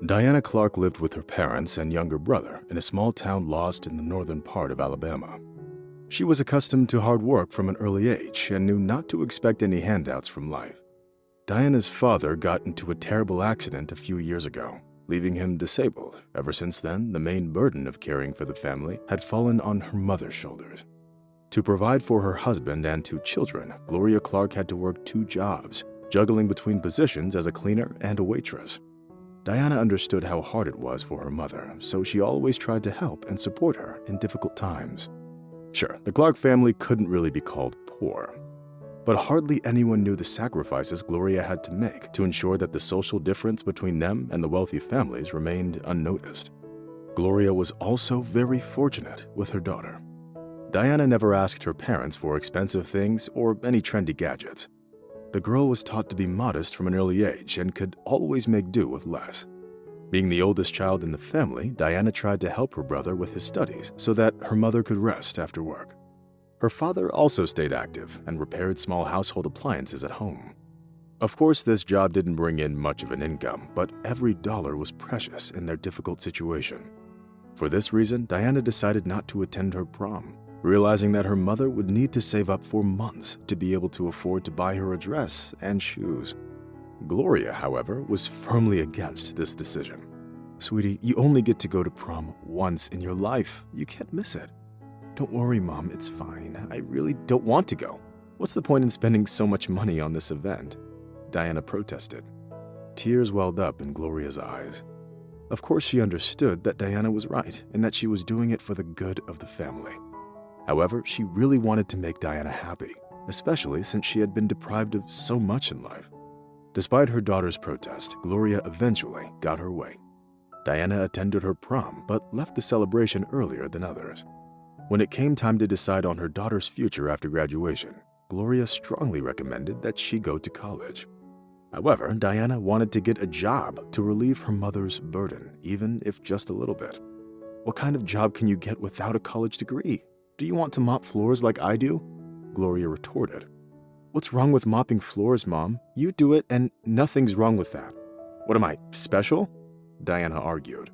Diana Clark lived with her parents and younger brother in a small town lost in the northern part of Alabama. She was accustomed to hard work from an early age and knew not to expect any handouts from life. Diana's father got into a terrible accident a few years ago, leaving him disabled. Ever since then, the main burden of caring for the family had fallen on her mother's shoulders. To provide for her husband and 2 children, Gloria Clark had to work 2 jobs, juggling between positions as a cleaner and a waitress. Diana understood how hard it was for her mother, so she always tried to help and support her in difficult times. Sure, the Clark family couldn't really be called poor, but hardly anyone knew the sacrifices Gloria had to make to ensure that the social difference between them and the wealthy families remained unnoticed. Gloria was also very fortunate with her daughter. Diana never asked her parents for expensive things or any trendy gadgets. The girl was taught to be modest from an early age and could always make do with less. Being the oldest child in the family, Diana tried to help her brother with his studies so that her mother could rest after work. Her father also stayed active and repaired small household appliances at home. Of course, this job didn't bring in much of an income, but every dollar was precious in their difficult situation. For this reason, Diana decided not to attend her prom, realizing that her mother would need to save up for months to be able to afford to buy her a dress and shoes. Gloria, however, was firmly against this decision. "Sweetie, you only get to go to prom once in your life. You can't miss it." "Don't worry, Mom, it's fine. I really don't want to go. What's the point in spending so much money on this event?" Diana protested. Tears welled up in Gloria's eyes. Of course, she understood that Diana was right and that she was doing it for the good of the family. However, she really wanted to make Diana happy, especially since she had been deprived of so much in life. Despite her daughter's protest, Gloria eventually got her way. Diana attended her prom but left the celebration earlier than others. When it came time to decide on her daughter's future after graduation, Gloria strongly recommended that she go to college. However, Diana wanted to get a job to relieve her mother's burden, even if just a little bit. "What kind of job can you get without a college degree? Do you want to mop floors like I do?" Gloria retorted. "What's wrong with mopping floors, Mom? You do it and nothing's wrong with that." "What am I, special?" Diana argued.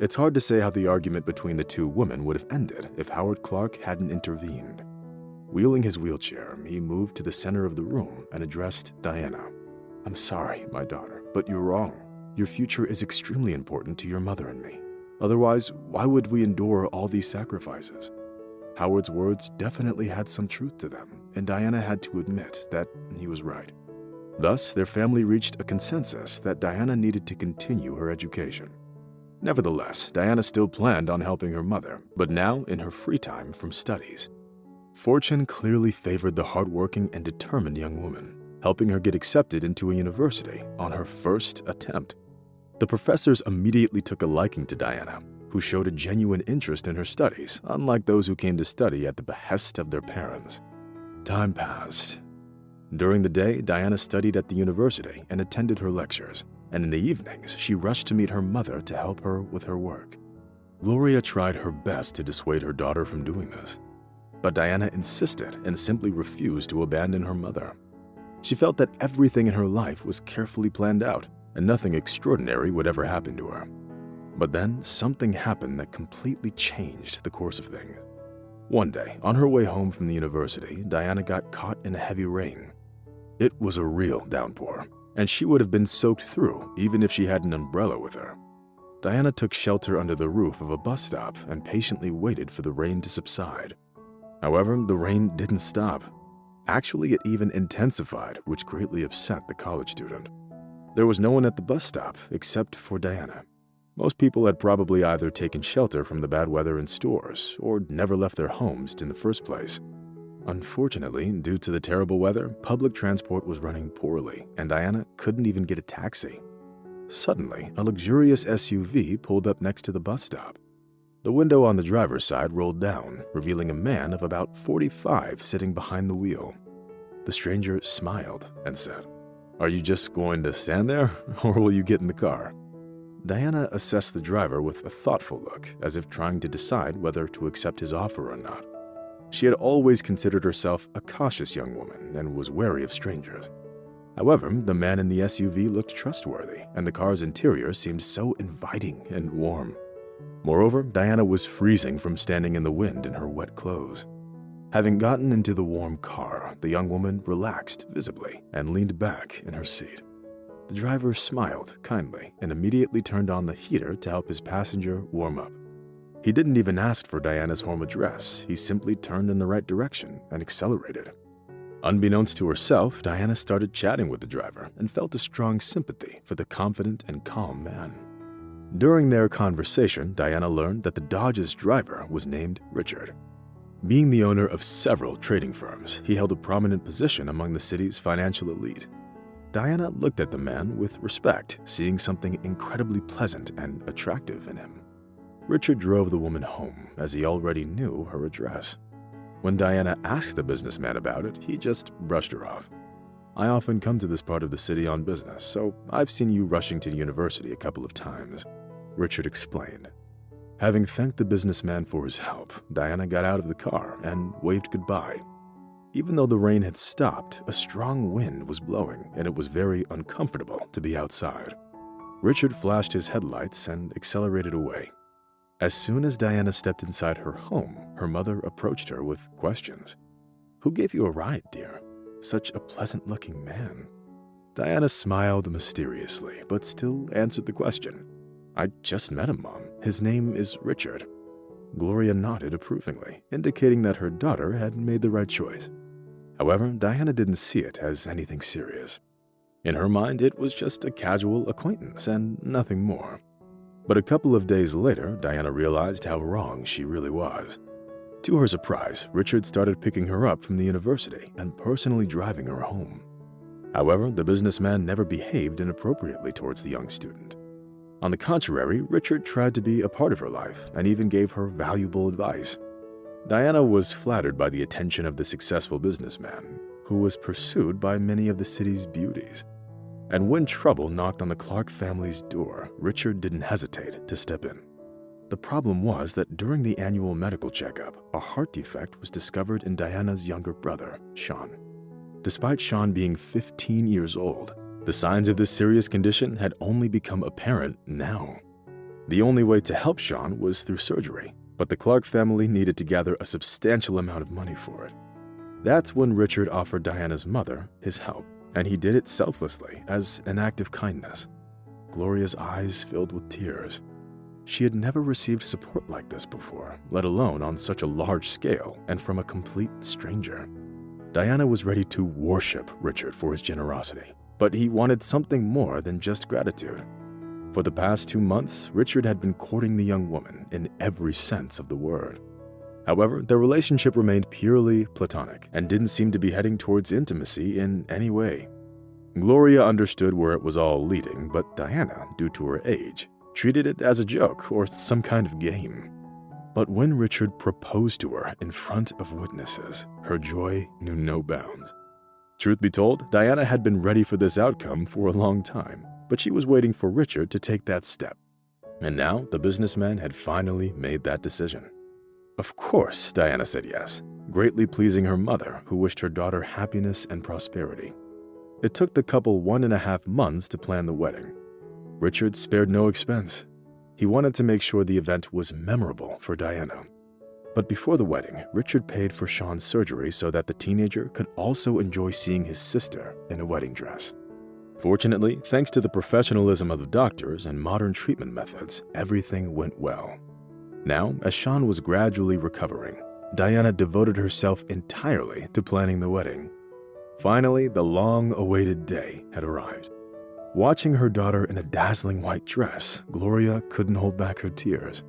It's hard to say how the argument between the 2 women would have ended if Howard Clark hadn't intervened. Wheeling his wheelchair, he moved to the center of the room and addressed Diana. "I'm sorry, my daughter, but you're wrong. Your future is extremely important to your mother and me. Otherwise, why would we endure all these sacrifices?" Howard's words definitely had some truth to them, and Diana had to admit that he was right. Thus, their family reached a consensus that Diana needed to continue her education. Nevertheless, Diana still planned on helping her mother, but now in her free time from studies. Fortune clearly favored the hardworking and determined young woman, helping her get accepted into a university on her first attempt. The professors immediately took a liking to Diana, who showed a genuine interest in her studies, unlike those who came to study at the behest of their parents. Time passed. During the day, Diana studied at the university and attended her lectures, and in the evenings, she rushed to meet her mother to help her with her work. Gloria tried her best to dissuade her daughter from doing this, but Diana insisted and simply refused to abandon her mother. She felt that everything in her life was carefully planned out, and nothing extraordinary would ever happen to her. But then something happened that completely changed the course of things. One day, on her way home from the university, Diana got caught in a heavy rain. It was a real downpour, and she would have been soaked through even if she had an umbrella with her. Diana took shelter under the roof of a bus stop and patiently waited for the rain to subside. However, the rain didn't stop. Actually, it even intensified, which greatly upset the college student. There was no one at the bus stop except for Diana. Most people had probably either taken shelter from the bad weather in stores or never left their homes in the first place. Unfortunately, due to the terrible weather, public transport was running poorly, and Diana couldn't even get a taxi. Suddenly, a luxurious SUV pulled up next to the bus stop. The window on the driver's side rolled down, revealing a man of about 45 sitting behind the wheel. The stranger smiled and said, "Are you just going to stand there, or will you get in the car?" Diana assessed the driver with a thoughtful look, as if trying to decide whether to accept his offer or not. She had always considered herself a cautious young woman and was wary of strangers. However, the man in the SUV looked trustworthy, and the car's interior seemed so inviting and warm. Moreover, Diana was freezing from standing in the wind in her wet clothes. Having gotten into the warm car, the young woman relaxed visibly and leaned back in her seat. The driver smiled kindly and immediately turned on the heater to help his passenger warm up. He didn't even ask for Diana's home address, he simply turned in the right direction and accelerated. Unbeknownst to herself, Diana started chatting with the driver and felt a strong sympathy for the confident and calm man. During their conversation, Diana learned that the Dodge's driver was named Richard. Being the owner of several trading firms, he held a prominent position among the city's financial elite. Diana looked at the man with respect, seeing something incredibly pleasant and attractive in him. Richard drove the woman home, as he already knew her address. When Diana asked the businessman about it, he just brushed her off. "I often come to this part of the city on business, so I've seen you rushing to university a couple of times," Richard explained. Having thanked the businessman for his help, Diana got out of the car and waved goodbye. Even though the rain had stopped, a strong wind was blowing and it was very uncomfortable to be outside. Richard flashed his headlights and accelerated away. As soon as Diana stepped inside her home, her mother approached her with questions. "Who gave you a ride, dear? Such a pleasant-looking man." Diana smiled mysteriously, but still answered the question. "I just met him, Mom. His name is Richard." Gloria nodded approvingly, indicating that her daughter had made the right choice. However, Diana didn't see it as anything serious. In her mind, it was just a casual acquaintance and nothing more. But a couple of days later, Diana realized how wrong she really was. To her surprise, Richard started picking her up from the university and personally driving her home. However, the businessman never behaved inappropriately towards the young student. On the contrary, Richard tried to be a part of her life and even gave her valuable advice. Diana was flattered by the attention of the successful businessman, who was pursued by many of the city's beauties. And when trouble knocked on the Clark family's door, Richard didn't hesitate to step in. The problem was that during the annual medical checkup, a heart defect was discovered in Diana's younger brother, Sean. Despite Sean being 15 years old, the signs of this serious condition had only become apparent now. The only way to help Sean was through surgery, but the Clark family needed to gather a substantial amount of money for it. That's when Richard offered Diana's mother his help, and he did it selflessly as an act of kindness. Gloria's eyes filled with tears. She had never received support like this before, let alone on such a large scale and from a complete stranger. Diana was ready to worship Richard for his generosity, but he wanted something more than just gratitude. For the past 2 months, Richard had been courting the young woman in every sense of the word. However, their relationship remained purely platonic and didn't seem to be heading towards intimacy in any way. Gloria understood where it was all leading, but Diana, due to her age, treated it as a joke or some kind of game. But when Richard proposed to her in front of witnesses, her joy knew no bounds. Truth be told, Diana had been ready for this outcome for a long time, but she was waiting for Richard to take that step. And now, the businessman had finally made that decision. Of course, Diana said yes, greatly pleasing her mother, who wished her daughter happiness and prosperity. It took the couple 1.5 months to plan the wedding. Richard spared no expense. He wanted to make sure the event was memorable for Diana. But before the wedding, Richard paid for Sean's surgery so that the teenager could also enjoy seeing his sister in a wedding dress. Fortunately, thanks to the professionalism of the doctors and modern treatment methods, everything went well. Now, as Sean was gradually recovering, Diana devoted herself entirely to planning the wedding. Finally, the long-awaited day had arrived. Watching her daughter in a dazzling white dress, Gloria couldn't hold back her tears.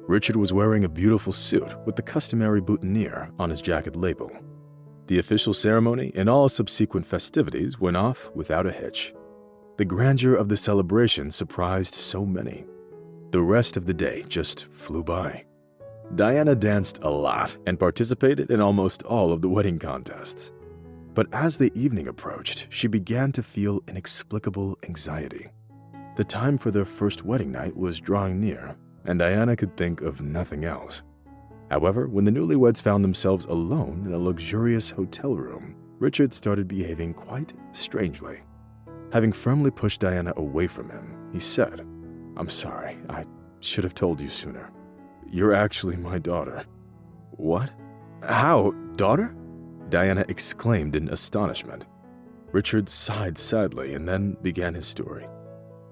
Richard was wearing a beautiful suit with the customary boutonniere on his jacket label. The official ceremony and all subsequent festivities went off without a hitch. The grandeur of the celebration surprised so many. The rest of the day just flew by. Diana danced a lot and participated in almost all of the wedding contests. But as the evening approached, she began to feel inexplicable anxiety. The time for their first wedding night was drawing near, and Diana could think of nothing else. However, when the newlyweds found themselves alone in a luxurious hotel room, Richard started behaving quite strangely. Having firmly pushed Diana away from him, he said, "I'm sorry, I should have told you sooner. You're actually my daughter." "What? How? Daughter?" Diana exclaimed in astonishment. Richard sighed sadly and then began his story.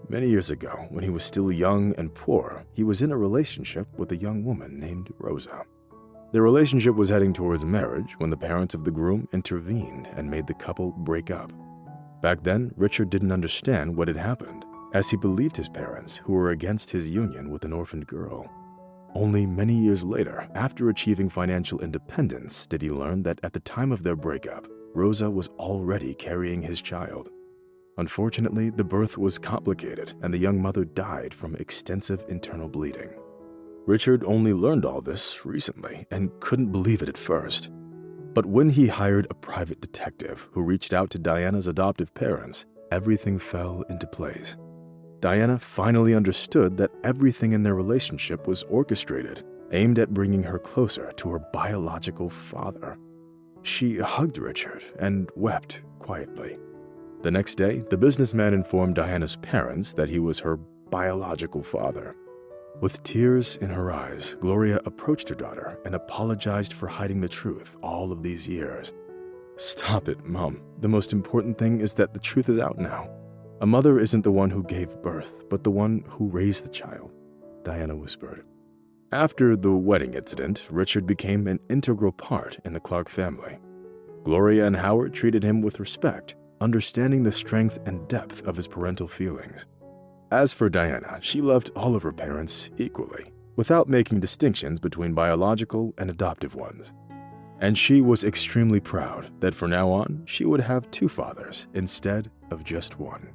Many years ago, when he was still young and poor, he was in a relationship with a young woman named Rosa. Their relationship was heading towards marriage when the parents of the groom intervened and made the couple break up. Back then, Richard didn't understand what had happened, as he believed his parents, who were against his union with an orphaned girl. Only many years later, after achieving financial independence, did he learn that at the time of their breakup, Rosa was already carrying his child. Unfortunately, the birth was complicated and the young mother died from extensive internal bleeding. Richard only learned all this recently and couldn't believe it at first. But when he hired a private detective who reached out to Diana's adoptive parents, everything fell into place. Diana finally understood that everything in their relationship was orchestrated, aimed at bringing her closer to her biological father. She hugged Richard and wept quietly. The next day, the businessman informed Diana's parents that he was her biological father. With tears in her eyes, Gloria approached her daughter and apologized for hiding the truth all of these years. "Stop it, Mom. The most important thing is that the truth is out now. A mother isn't the one who gave birth, but the one who raised the child," Diana whispered. After the wedding incident, Richard became an integral part in the Clark family. Gloria and Howard treated him with respect, understanding the strength and depth of his parental feelings. As for Diana, she loved all of her parents equally, without making distinctions between biological and adoptive ones. And she was extremely proud that from now on, she would have two fathers instead of just one.